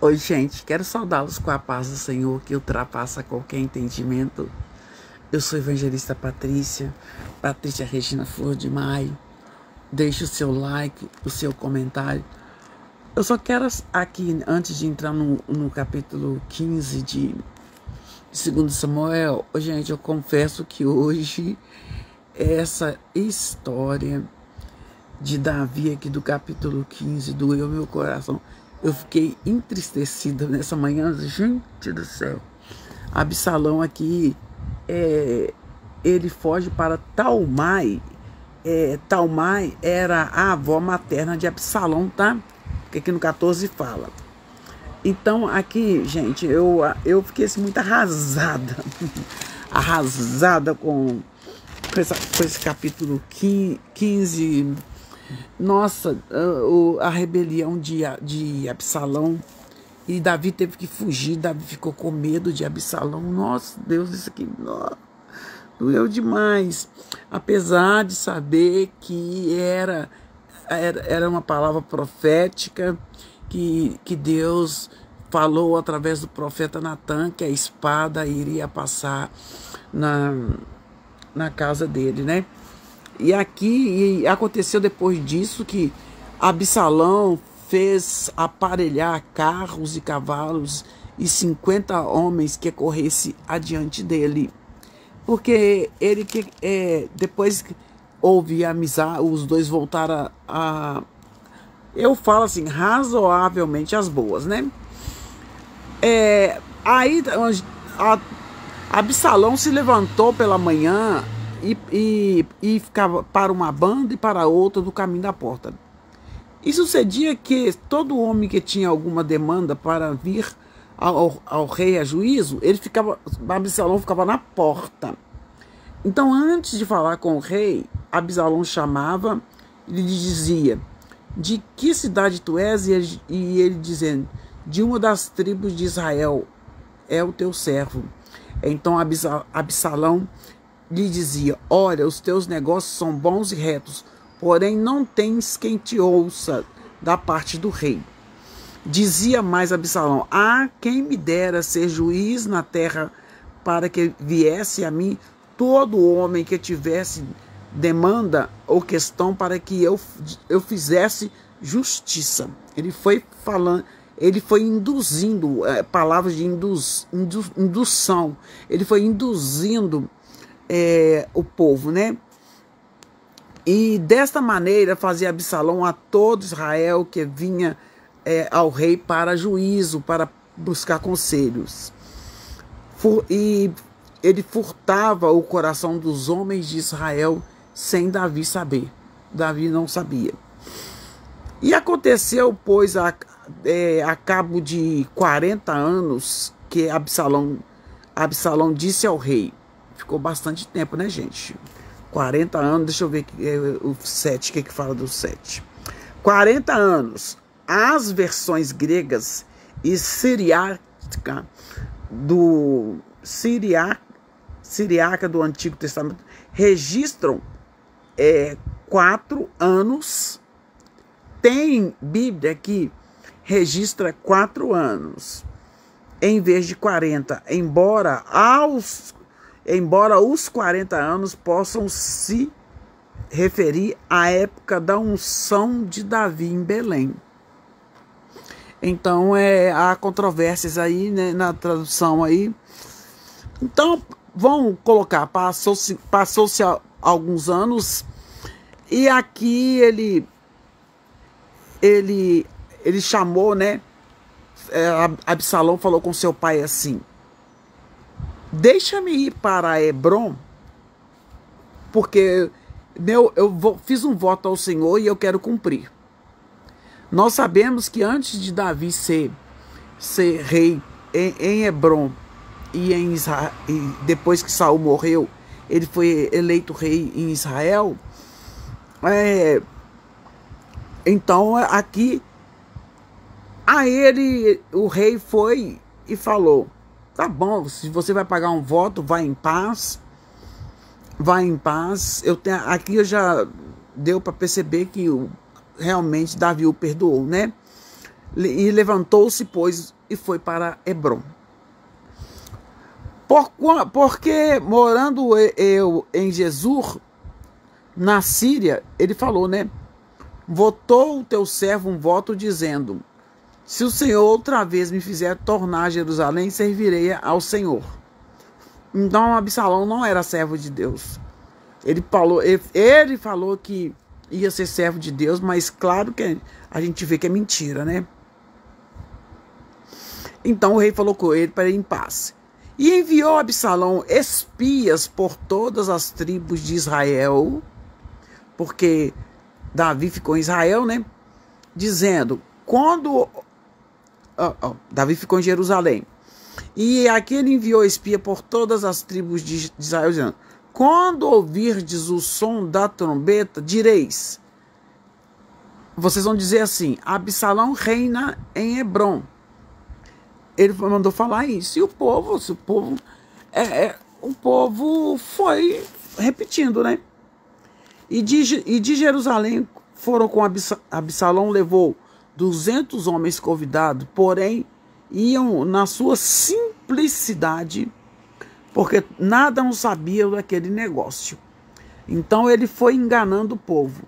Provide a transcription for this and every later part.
Oi, gente, quero saudá-los com a paz do Senhor que ultrapassa qualquer entendimento. Eu sou a evangelista Patrícia Regina Flor de Maio. Deixe o seu like, o seu comentário. Eu só quero aqui, antes de entrar no capítulo 15 de 2 Samuel, gente, eu confesso que hoje essa história de Davi aqui do capítulo 15 doeu meu coração. Eu fiquei entristecida nessa manhã, gente do céu. Absalão aqui, ele foge para Talmai. Talmai era a avó materna de Absalão, tá? Que aqui no 14 fala. Então aqui, gente, eu fiquei assim, muito arrasada. Arrasada com esse capítulo 15. Nossa, a rebelião de Absalão, e Davi teve que fugir. Davi ficou com medo de Absalão. Nossa, Deus, isso aqui doeu demais. Apesar de saber que era uma palavra profética, que Deus falou através do profeta Natan, que a espada iria passar na casa dele, né? E aqui aconteceu depois disso que Absalão fez aparelhar carros e cavalos e 50 homens que corressem adiante dele. Porque ele depois houve amizade, os dois voltaram eu falo assim, razoavelmente as boas, né? Aí Absalão se levantou pela manhã e ficava para uma banda e para outra do caminho da porta. E sucedia que todo homem que tinha alguma demanda para vir ao rei a juízo, Absalão ficava na porta. Então, antes de falar com o rei, Absalão chamava e lhe dizia: de que cidade tu és? E ele dizendo: de uma das tribos de Israel, é o teu servo. Então Absalão lhe dizia: olha, os teus negócios são bons e retos, porém não tens quem te ouça da parte do rei. Dizia mais Absalão: quem me dera ser juiz na terra, para que viesse a mim todo homem que tivesse demanda ou questão, para que eu fizesse justiça. Ele foi falando, ele foi induzindo, palavras de indução, ele foi induzindo o povo, né? E desta maneira fazia Absalão a todo Israel que vinha ao rei para juízo, para buscar conselhos. E ele furtava o coração dos homens de Israel sem Davi saber. Davi não sabia. E aconteceu, pois, a cabo de 40 anos, que Absalão disse ao rei. Ficou bastante tempo, né, gente? 40 anos, deixa eu ver o 7, o que fala do 7. 40 anos. As versões gregas e siriaca do Antigo Testamento registram 4 anos. Tem Bíblia que registra 4 anos em vez de 40, embora os 40 anos possam se referir à época da unção de Davi em Belém. Então, há controvérsias aí, né, na tradução aí. Então, vão colocar, passou-se alguns anos, e aqui ele chamou, né, Absalão falou com seu pai assim: deixa-me ir para Hebrom, porque fiz um voto ao Senhor e eu quero cumprir. Nós sabemos que antes de Davi ser rei em Hebrom e em Israel, e depois que Saul morreu, ele foi eleito rei em Israel. Então aqui o rei foi e falou: tá bom, se você vai pagar um voto, vai em paz. Aqui já deu para perceber que realmente Davi o perdoou, né? E levantou-se, pois, e foi para Hebrom. Porque morando eu em Jesus, na Síria, ele falou, né? Votou o teu servo um voto dizendo: se o Senhor outra vez me fizer tornar a Jerusalém, servirei ao Senhor. Então Absalão não era servo de Deus. Ele falou que ia ser servo de Deus, mas claro que a gente vê que é mentira, né? Então o rei falou com ele para ir em paz. E enviou Absalão espias por todas as tribos de Israel, porque Davi ficou em Israel, né? Dizendo, Davi ficou em Jerusalém. E aqui ele enviou espia por todas as tribos de Israel, dizendo: quando ouvirdes o som da trombeta, direis. Vocês vão dizer assim: Absalão reina em Hebrom. Ele mandou falar isso. E o povo foi repetindo, né? E de Jerusalém foram com Absalão, levou 200 homens convidados, porém iam na sua simplicidade, porque nada não sabia daquele negócio. Então ele foi enganando o povo.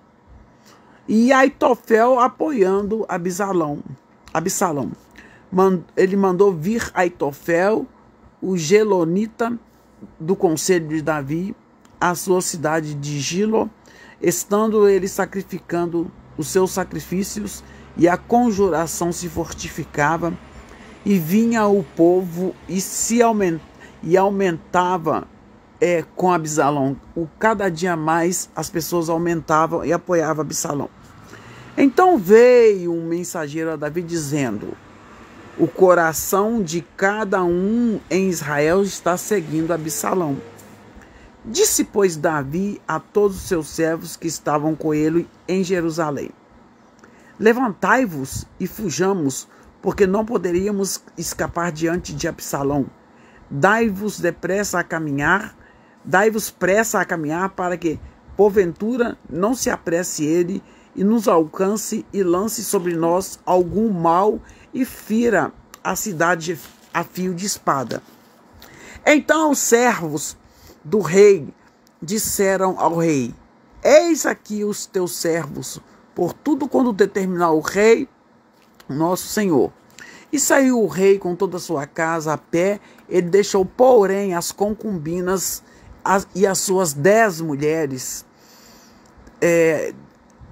E Aitofel apoiando Absalão. Ele mandou vir Aitofel, o gelonita do conselho de Davi, à sua cidade de Gilo, estando ele sacrificando os seus sacrifícios, e a conjuração se fortificava, e vinha o povo e aumentava com Absalão. Cada dia mais as pessoas aumentavam e apoiavam Absalão. Então veio um mensageiro a Davi dizendo: o coração de cada um em Israel está seguindo Absalão. Disse, pois, Davi a todos os seus servos que estavam com ele em Jerusalém: levantai-vos e fujamos, porque não poderíamos escapar diante de Absalão. Dai-vos pressa a caminhar, para que, porventura, não se apresse ele e nos alcance e lance sobre nós algum mal e fira a cidade a fio de espada. Então os servos do rei disseram ao rei: eis aqui os teus servos, por tudo quando determinar o rei, nosso senhor. E saiu o rei com toda a sua casa a pé. Ele deixou, porém, as concubinas e as suas 10 mulheres.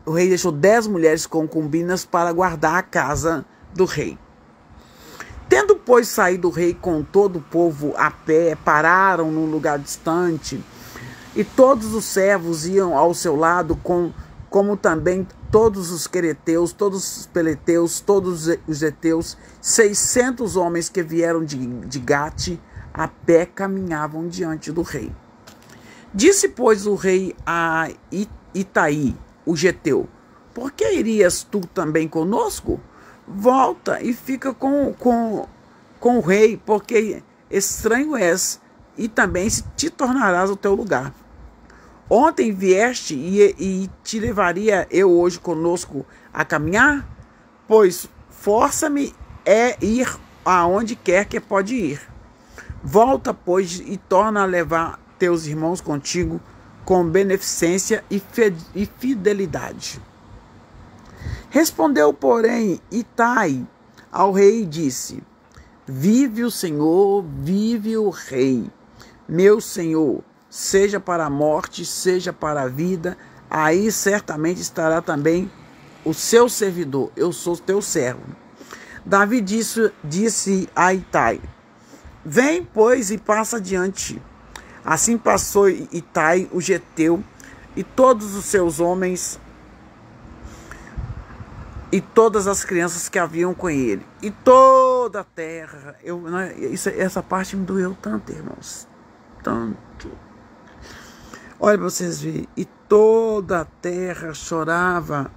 O rei deixou 10 mulheres concubinas para guardar a casa do rei. Tendo, pois, saído o rei com todo o povo a pé, pararam num lugar distante, e todos os servos iam ao seu lado, como também todos os quereteus, todos os peleteus, todos os heteus, 600 homens que vieram de Gate, a pé caminhavam diante do rei. Disse, pois, o rei a Itai, o geteu: por que irias tu também conosco? Volta e fica com o rei, porque estranho és, e também te tornarás o teu lugar. Ontem vieste e te levaria eu hoje conosco a caminhar? Pois força-me ir aonde quer que pode ir. Volta, pois, e torna a levar teus irmãos contigo com beneficência e fidelidade. Respondeu, porém, Itai ao rei e disse: vive o Senhor, vive o rei, meu senhor, seja para a morte, seja para a vida, aí certamente estará também o seu servidor, eu sou teu servo. Davi disse a Itai: vem, pois, e passa adiante. Assim passou Itai, o geteu, e todos os seus homens, e todas as crianças que haviam com ele, e toda a terra. Essa parte me doeu tanto, irmãos, tanto. Olha para vocês verem. E toda a terra chorava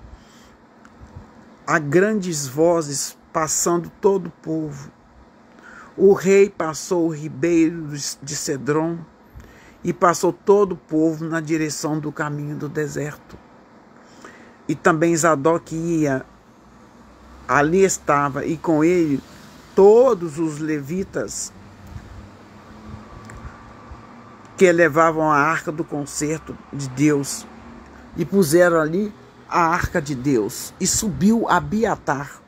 a grandes vozes, passando todo o povo. O rei passou o ribeiro de Cedron e passou todo o povo na direção do caminho do deserto. E também Zadok ia ali estava, e com ele todos os levitas que levavam a arca do concerto de Deus, e puseram ali a arca de Deus, e subiu Abiatar,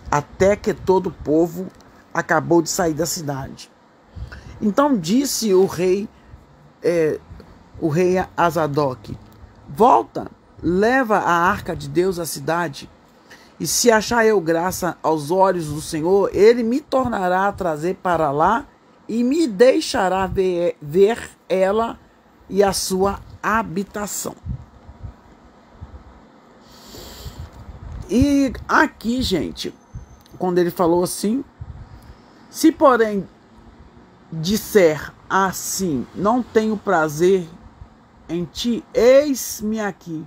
até que todo o povo acabou de sair da cidade. Então disse o rei a Zadok: volta, leva a arca de Deus à cidade, e se achar eu graça aos olhos do Senhor, ele me tornará a trazer para lá e me deixará ver ela e a sua habitação. E aqui, gente, quando ele falou assim: se porém disser assim, não tenho prazer em ti, eis-me aqui,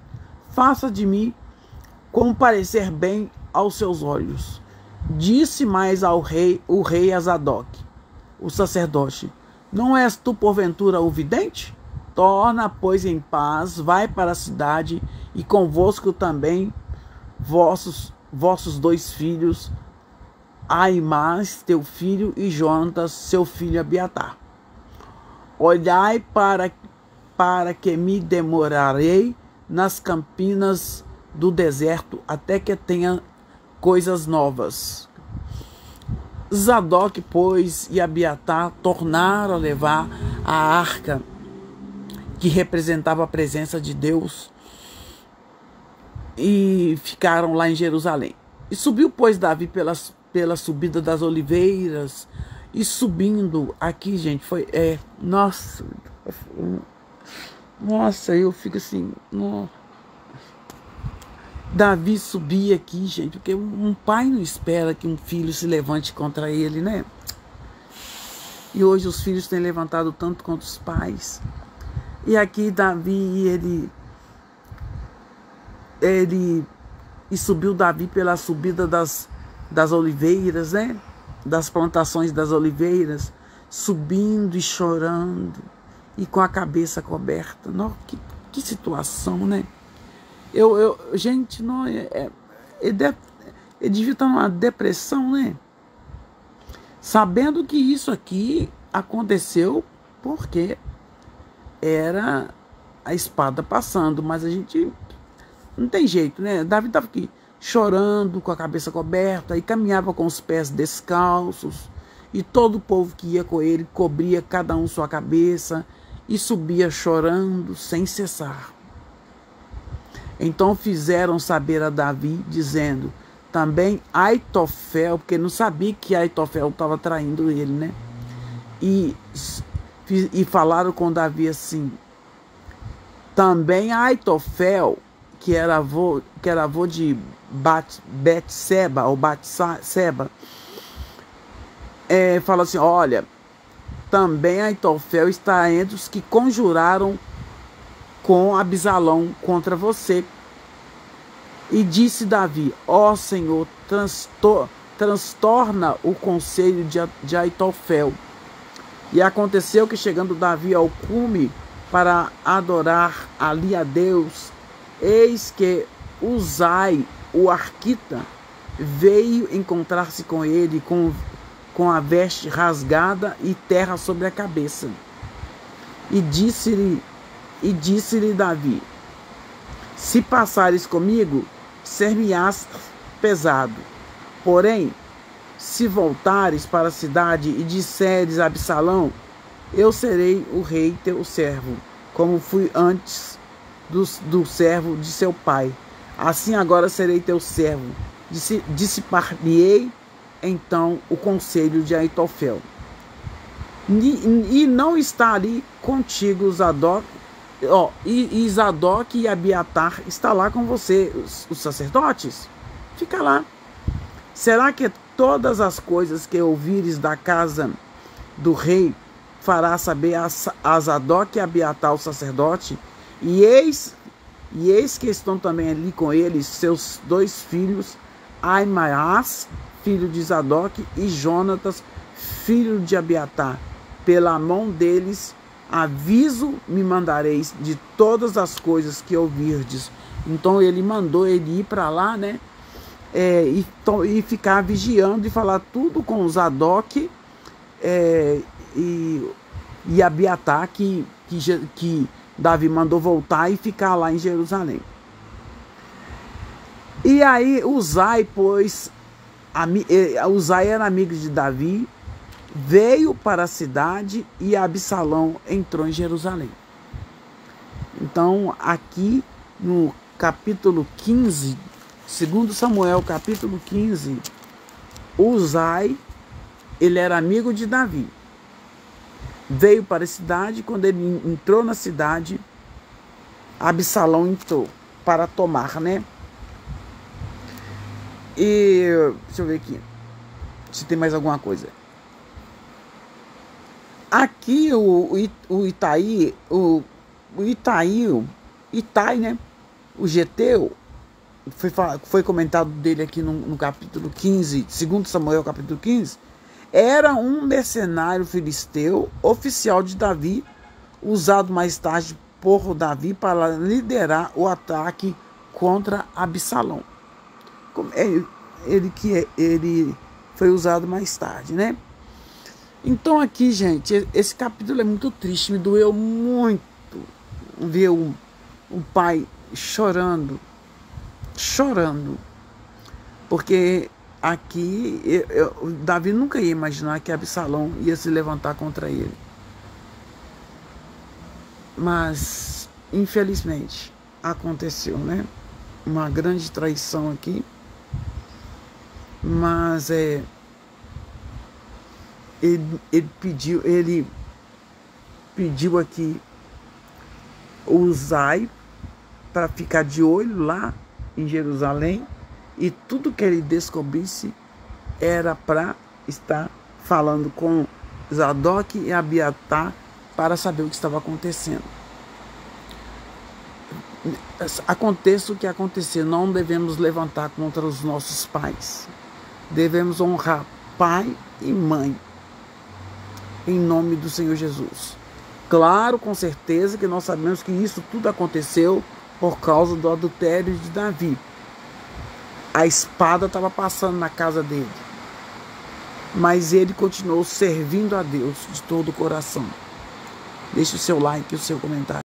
faça de mim como parecer bem aos seus olhos. Disse mais o rei a Zadok, o sacerdote: não és tu porventura o vidente? Torna, pois, em paz, vai para a cidade, e convosco também vossos 2 filhos, Aimás, teu filho, e Jonatas, seu filho Abiatar. Olhai para que me demorarei nas campinas do deserto, até que tenha coisas novas. Zadok, pois, e Abiatar tornaram a levar a arca que representava a presença de Deus, e ficaram lá em Jerusalém. E subiu, pois, Davi pela subida das oliveiras, e subindo aqui, gente, foi nossa, eu fico assim, Davi subia aqui, gente, porque um pai não espera que um filho se levante contra ele, né? E hoje os filhos têm levantado tanto contra os pais. E aqui Davi, e subiu Davi pela subida das oliveiras, né? Das plantações das oliveiras, subindo e chorando, e com a cabeça coberta. Nossa, que situação, né? Gente, não, ele devia estar numa depressão, né? Sabendo que isso aqui aconteceu porque era a espada passando, mas a gente não tem jeito, né? Davi estava aqui chorando, com a cabeça coberta, e caminhava com os pés descalços, e todo o povo que ia com ele cobria cada um sua cabeça, e subia chorando sem cessar. Então fizeram saber a Davi, dizendo: também Aitofel, porque não sabia que Aitofel estava traindo ele, né? E falaram com Davi assim: também Aitofel, que era avô de Betseba, fala assim: olha, também Aitofel está entre os que conjuraram com Absalão contra você. E disse Davi: ó Senhor, transtorna o conselho de Aitofel. E aconteceu que, chegando Davi ao cume para adorar ali a Deus, eis que Uzai, o arquita, veio encontrar-se com ele com a veste rasgada e terra sobre a cabeça. E disse-lhe Davi: se passares comigo, ser-me-ás pesado. Porém, se voltares para a cidade e disseres a Absalão: eu serei o rei teu servo, como fui antes do servo de seu pai, assim agora serei teu servo. Dissipar-me-ei então o conselho de Aitofel. E não está ali contigo Zadok, e Zadok e Abiatar está lá com você, os sacerdotes? Fica lá. Será que todas as coisas que ouvires da casa do rei fará saber a Zadok e Abiatar, o sacerdote? E eis que estão também ali com eles seus 2 filhos, Aimás, filho de Zadok, e Jonatas, filho de Abiatar. Pela mão deles aviso me mandareis de todas as coisas que ouvirdes. Então ele mandou ele ir para lá, né? e ficar vigiando e falar tudo com Zadok e Abiatar, que Davi mandou voltar e ficar lá em Jerusalém. E aí Uzai, pois Uzai era amigo de Davi, veio para a cidade e Absalão entrou em Jerusalém. Então aqui no capítulo 15, 2 Samuel capítulo 15, Uzai, ele era amigo de Davi, veio para a cidade. Quando ele entrou na cidade, Absalão entrou para tomar, né? E deixa eu ver aqui se tem mais alguma coisa. Aqui Itai, né? O Geteu, foi comentado dele aqui no capítulo 15, 2 Samuel capítulo 15, era um mercenário filisteu, oficial de Davi, usado mais tarde por Davi para liderar o ataque contra Absalão. Ele foi usado mais tarde, né? Então aqui, gente, esse capítulo é muito triste, me doeu muito ver o pai chorando, porque aqui Davi nunca ia imaginar que Absalão ia se levantar contra ele, mas infelizmente aconteceu, né? Uma grande traição aqui, mas ele pediu aqui Uzai para ficar de olho lá em Jerusalém, e tudo que ele descobrisse era para estar falando com Zadok e Abiatar para saber o que estava acontecendo. Aconteça o que acontecer, não devemos levantar contra os nossos pais. Devemos honrar pai e mãe, em nome do Senhor Jesus. Claro, com certeza que nós sabemos que isso tudo aconteceu por causa do adultério de Davi. A espada estava passando na casa dele, mas ele continuou servindo a Deus de todo o coração. Deixe o seu like e o seu comentário.